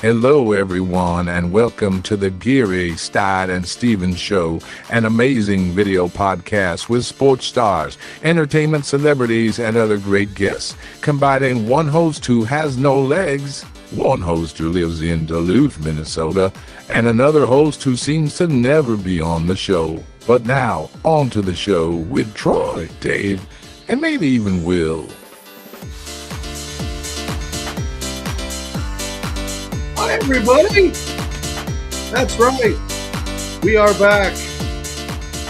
Hello, everyone, and welcome to the Geary, Stein, and Stevens Show, an amazing video podcast with sports stars, entertainment celebrities, and other great guests, combining one host who has no legs, one host who lives in Duluth, Minnesota, and another host who seems to never be on the show. But now, on to the show with Troy, Dave, and maybe even Will. Hi, everybody. That's right. We are back.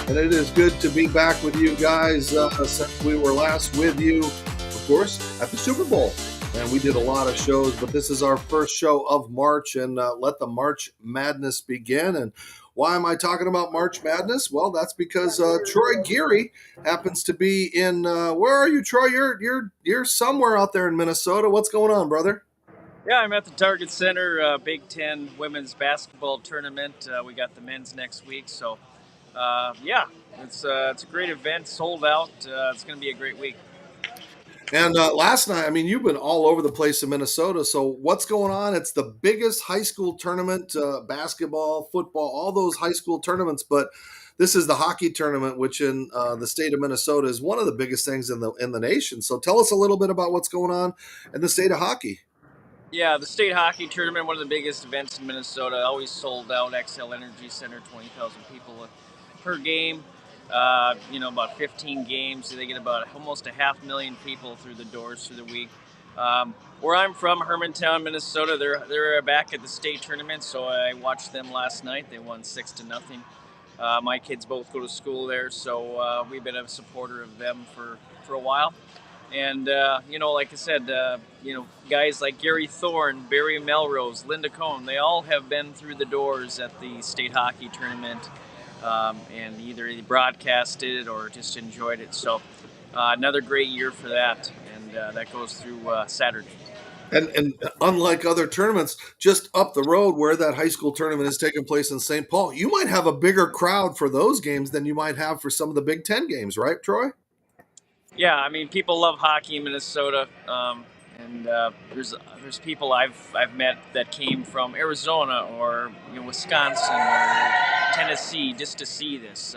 And it is good to be back with you guys since we were last with you, of course, at the Super Bowl. And we did a lot of shows, but this is our first show of March, and let the March Madness begin. And why am I talking about March Madness? Well, that's because Troy Geary happens to be in. Where are you, Troy? You're somewhere out there in Minnesota. What's going on, brother? Yeah, I'm at the Target Center Big Ten women's basketball tournament. We got the men's next week, so it's a great event, sold out. It's going to be a great week. And last night, I mean, you've been all over the place in Minnesota. So what's going on? It's the biggest high school tournament, basketball, football, all those high school tournaments. But this is the hockey tournament, which in the state of Minnesota is one of the biggest things in the nation. So tell us a little bit about what's going on in the state of hockey. Yeah, the state hockey tournament, one of the biggest events in Minnesota, always sold out. XL Energy Center, 20,000 people per game. About 15 games. They get about almost 500,000 people through the doors through the week. Where I'm from, Hermantown, Minnesota, they're back at the state tournament, so I watched them last night. They won 6-0. My kids both go to school there, so we've been a supporter of them for a while. And, like I said, guys like Gary Thorne, Barry Melrose, Linda Cohn, they all have been through the doors at the state hockey tournament and either they broadcasted it or just enjoyed it. So another great year for that, and that goes through Saturday. And unlike other tournaments, just up the road where that high school tournament is taking place in St. Paul, you might have a bigger crowd for those games than you might have for some of the Big Ten games, right, Troy? Yeah, I mean, people love hockey in Minnesota, and there's people I've met that came from Arizona or Wisconsin or Tennessee just to see this.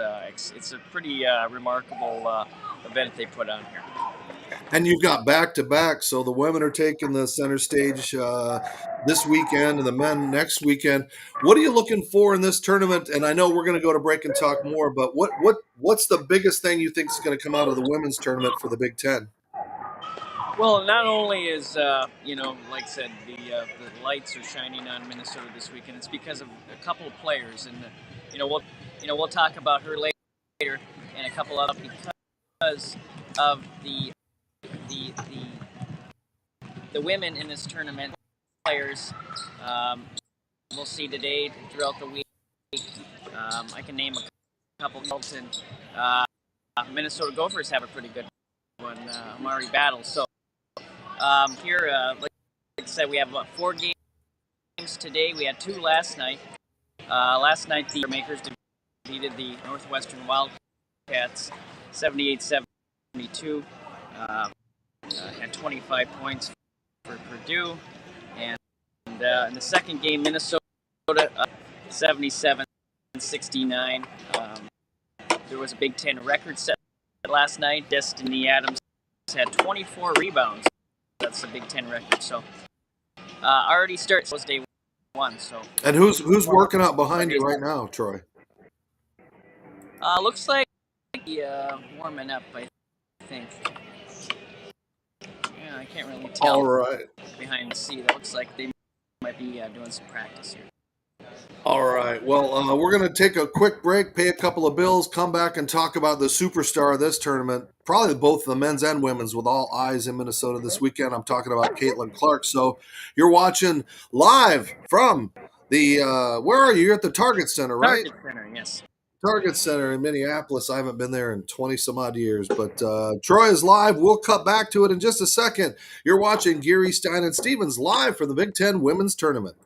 It's a pretty remarkable event they put on here. And you've got back-to-back, so the women are taking the center stage this weekend and the men next weekend. What are you looking for in this tournament? And I know we're going to go to break and talk more, but what's the biggest thing you think is going to come out of the women's tournament for the Big Ten? Well, not only is like I said, the lights are shining on Minnesota this weekend. It's because of a couple of players, and we'll talk about her later, and a couple of because of the women in this tournament players. We'll see today throughout the week. I can name a couple. Milton, Minnesota Gophers have a pretty good one. Amari Battle. So here, like I said, we have 4 games today. We had 2 last night. Last night, the Makers defeated the Northwestern Wildcats 78-72. Had 25 points for Purdue, and in the second game, Minnesota 77-69. There was a Big Ten record set last night. Destiny Adams had 24 rebounds. That's the Big Ten record. So already starts day 1. So and who's working out behind you right now, Troy? Looks like warming up. I think. I can't really tell. All right. Behind the seat, it looks like they might be doing some practice here. All right. Well, we're going to take a quick break, pay a couple of bills, come back and talk about the superstar of this tournament, probably both the men's and women's, with all eyes in Minnesota this weekend. I'm talking about Caitlin Clark. So you're watching live from the where are you? You're at the Target Center, right? Target Center, yes. Target Center in Minneapolis. I haven't been there in 20 some odd years, but Troy is live. We'll cut back to it in just a second. You're watching Geary, Stein, and Stevens live from the Big Ten Women's Tournament.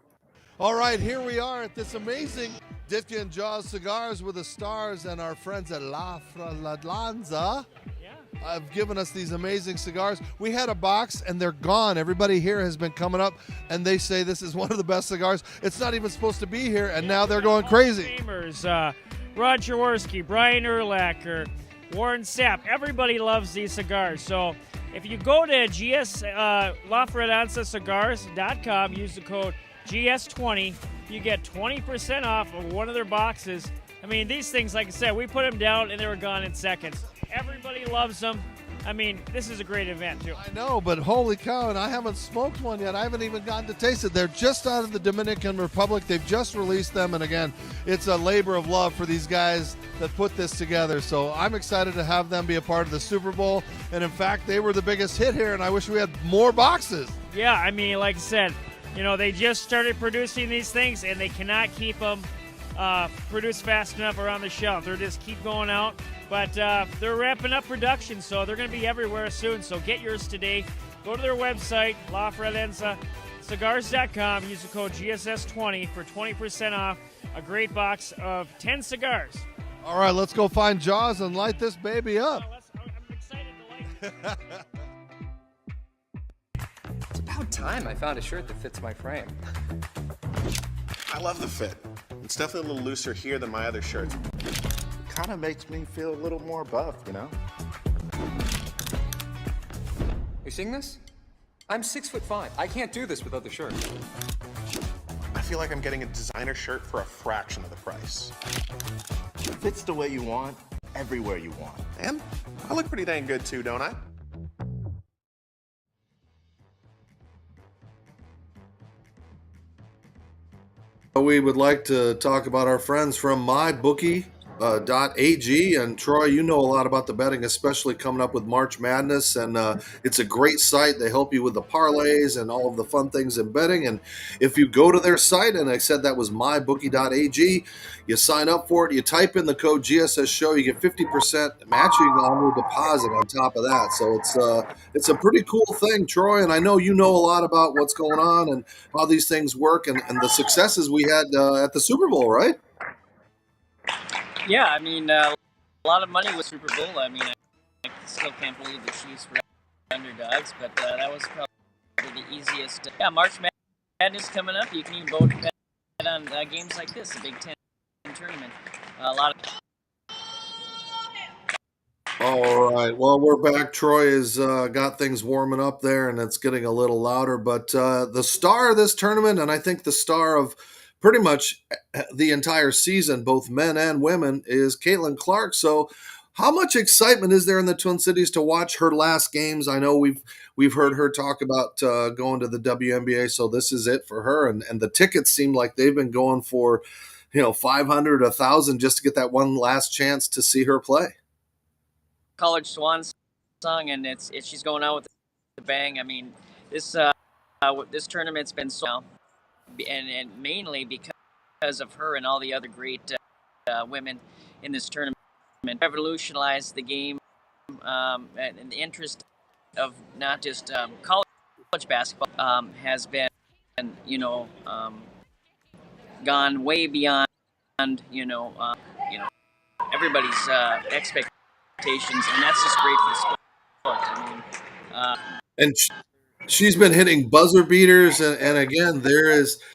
All right, here we are at this amazing Ditka and Jaws Cigars with the Stars and our friends at La Fragranza. have given us these amazing cigars. We had a box and they're gone. Everybody here has been coming up and they say this is one of the best cigars. It's not even supposed to be here, and now they're going crazy. Rod Jaworski, Brian Urlacher, Warren Sapp. Everybody loves these cigars. So if you go to LaFredanzaCigars.com, use the code GS20, you get 20% off of one of their boxes. I mean, these things, like I said, we put them down and they were gone in seconds. Everybody loves them. I mean, this is a great event, too. I know, but holy cow, and I haven't smoked one yet. I haven't even gotten to taste it. They're just out of the Dominican Republic. They've just released them, and again, it's a labor of love for these guys that put this together. So I'm excited to have them be a part of the Super Bowl, and in fact, they were the biggest hit here, and I wish we had more boxes. Yeah, I mean, like I said, you know, they just started producing these things, and they cannot keep them produced fast enough around the shelf. They're just keep going out. But they're ramping up production, so they're going to be everywhere soon. So get yours today. Go to their website, LaFredanzaCigars.com. Use the code GSS20 for 20% off a great box of 10 cigars. All right, let's go find Jaws and light this baby up. I'm excited to light it. It's about time I found a shirt that fits my frame. I love the fit. It's definitely a little looser here than my other shirts. Kind of makes me feel a little more buff, you know? You seeing this? I'm 6'5". I can't do this without the shirt. I feel like I'm getting a designer shirt for a fraction of the price. Fits the way you want, everywhere you want. And I look pretty dang good too, don't I? We would like to talk about our friends from MyBookie.ag. And Troy, you know a lot about the betting, especially coming up with March Madness, and it's a great site. They help you with the parlays and all of the fun things in betting. And if you go to their site, and I said that was MyBookie.ag, you sign up for it, you type in the code GSS Show, you get 50% matching on your deposit on top of that. So it's a pretty cool thing, Troy. And I know you know a lot about what's going on and how these things work, and the successes we had at the Super Bowl, right? Yeah, I mean, a lot of money with Super Bowl. I mean, I still can't believe the Chiefs were underdogs, but that was probably the easiest. Yeah, March Madness coming up. You can even vote on games like this, the Big Ten tournament. A lot of. All right. Well, we're back. Troy has got things warming up there, and it's getting a little louder. But the star of this tournament, and I think the star of pretty much the entire season, both men and women, is Caitlin Clark. So how much excitement is there in the Twin Cities to watch her last games? I know we've heard her talk about going to the WNBA, so this is it for her. And the tickets seem like they've been going for, 500, 1,000 just to get that one last chance to see her play. College Swan song, and she's going out with the bang. I mean, this tournament's been so, and mainly because of her and all the other great women in this tournament, revolutionized the game, and the interest of not just college basketball has been, gone way beyond, everybody's expectations, and that's just great for the sport. I mean, and she's been hitting buzzer beaters, and again,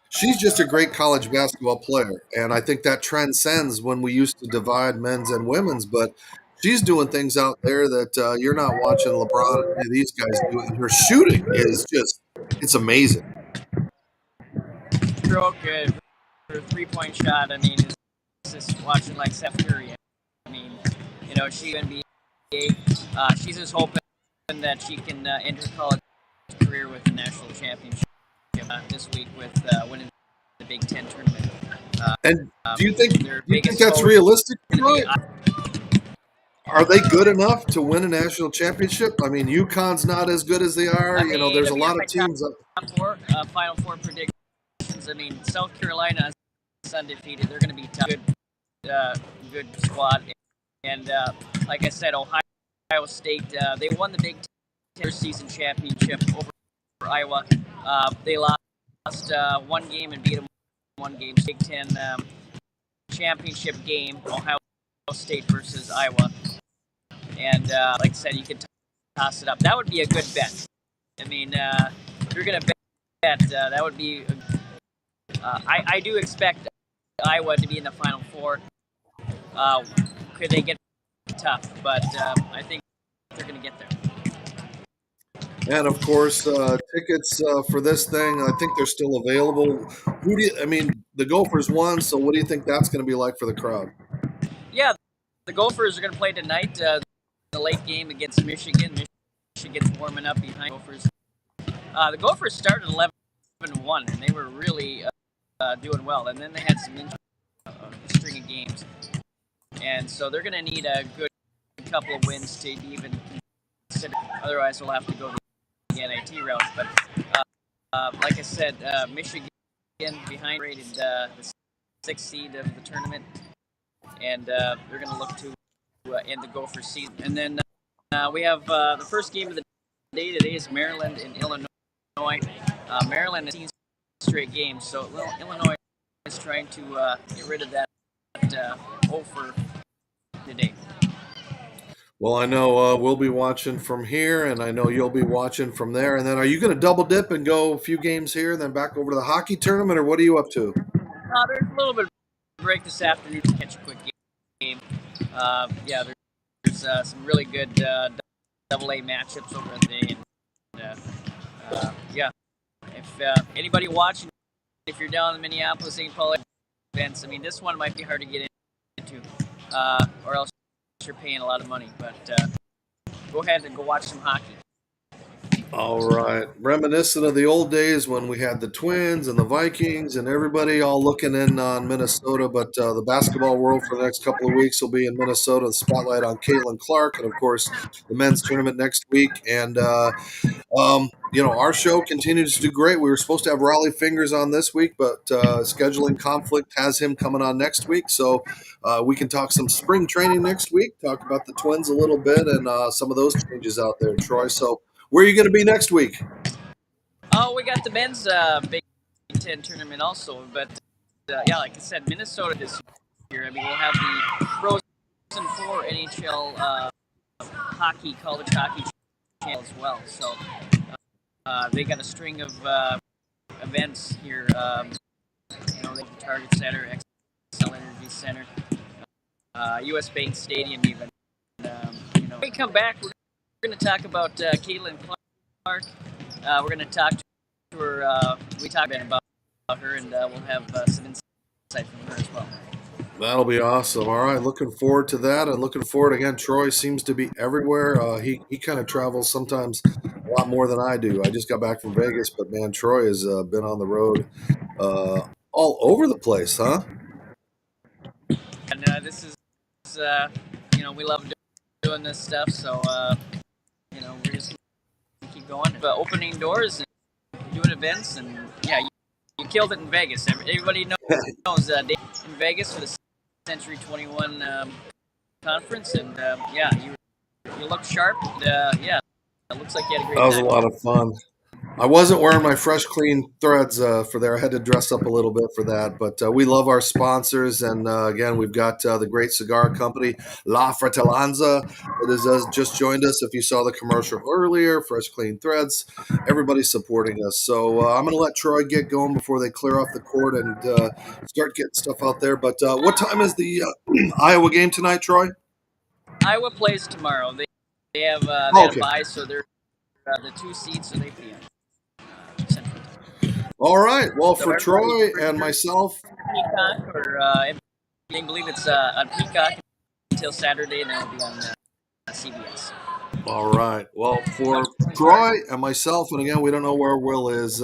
she's just a great college basketball player, and I think that transcends when we used to divide men's and women's, but she's doing things out there that you're not watching LeBron and any of these guys do, and her shooting is it's amazing. Stroke, her three-point shot, I mean, it's just watching like Steph Curry. I mean, she's going to be she's just hoping that she can end her college career with the national championship this week with winning the Big Ten tournament. And do you think that's realistic? Right? Are they good enough to win a national championship? I mean, UConn's not as good as they are. There's a lot of teams. Final four predictions. I mean, South Carolina is undefeated. They're going to be tough. Good squad. And like I said, Ohio State, they won the Big Ten season championship over Iowa. They lost one game and beat them one game. Big Ten championship game, Ohio State versus Iowa. And like I said, you could toss it up. That would be a good bet. I mean, if you're going to bet, that would be. I do expect Iowa to be in the Final Four. Could they get tough? But I think they're going to get there. And of course, tickets for this thing, I think they're still available. I mean, the Gophers won, so what do you think that's going to be like for the crowd? Yeah, the Gophers are going to play tonight. The late game against Michigan. Michigan's warming up behind Gophers. The Gophers started 11-1, and they were really doing well. And then they had some string of games, and so they're going to need a good couple of wins to even consider. Otherwise, we'll have to go the NIT route. But like I said, Michigan behind rated the 6th seed of the tournament, and they're going to look to end the Gophers season. And then we have the first game of the day today is Maryland and Illinois. Maryland has 16 straight games, so Illinois is trying to get rid of that offer today. Well, I know we'll be watching from here, and I know you'll be watching from there. And then are you going to double dip and go a few games here and then back over to the hockey tournament, or what are you up to? There's a little bit of break this afternoon to catch a quick game. Yeah, there's some really good AA matchups over today. And, yeah, if anybody watching, if you're down in Minneapolis, St. Paul events, I mean, this one might be hard to get into, or else you're paying a lot of money. But go ahead and go watch some hockey. All right. Reminiscent of the old days when we had the Twins and the Vikings and everybody all looking in on Minnesota. But the basketball world for the next couple of weeks will be in Minnesota. The spotlight on Caitlin Clark and, of course, the men's tournament next week. And, our show continues to do great. We were supposed to have Raleigh Fingers on this week, but scheduling conflict has him coming on next week. So we can talk some spring training next week, talk about the Twins a little bit and some of those changes out there, Troy. So where are you going to be next week? Oh, we got the men's Big Ten tournament also. But, yeah, like I said, Minnesota this year. I mean, we'll have the Frozen Four NHL hockey, college hockey channel as well. So they got a string of events here. The Target Center, XL Energy Center, U.S. Bank Stadium even. When we come back, we're going to talk about Caitlin Clark. We're going to talk to her. We talked about her, and we'll have some insight from her as well. That'll be awesome. All right, looking forward to that, and looking forward again. Troy seems to be everywhere. He kind of travels sometimes a lot more than I do. I just got back from Vegas, but man, Troy has been on the road all over the place, huh? And this is, we love doing this stuff, so we're just gonna keep going, but opening doors and doing events, and yeah, you killed it in Vegas. Everybody knows Dave in Vegas for the Century 21 conference, and you look sharp. And, yeah, it looks like you had a great time. That was a lot of fun. I wasn't wearing my fresh, clean threads for there. I had to dress up a little bit for that. But we love our sponsors. And, again, we've got the great cigar company, La Fratellanza, that has just joined us. If you saw the commercial earlier, Fresh Clean Threads, everybody's supporting us. So I'm going to let Troy get going before they clear off the court and start getting stuff out there. But what time is the Iowa game tonight, Troy? Iowa plays tomorrow. They have a bye, so they're the 2 seeds, so they play. All right. Well, so for Troy and myself, Peacock, or I believe it's on Peacock until Saturday, and then it'll be on CBS. All right. Well, for Troy and myself, and again, we don't know where Will is.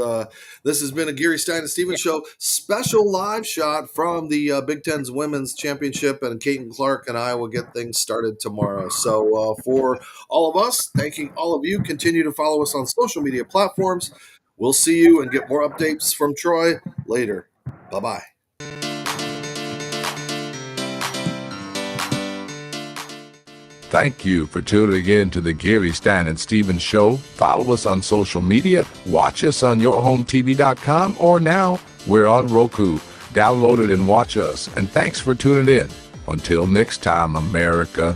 This has been a Geary, Stein, and Stevens show, special live shot from the Big Ten's Women's Championship, and Caitlin Clark and I will get things started tomorrow. So for all of us, thanking all of you, continue to follow us on social media platforms. We'll see you and get more updates from Troy later. Bye-bye. Thank you for tuning in to the Geary, Stan, and Stevens Show. Follow us on social media. Watch us on yourhometv.com, or now we're on Roku. Download it and watch us. And thanks for tuning in. Until next time, America.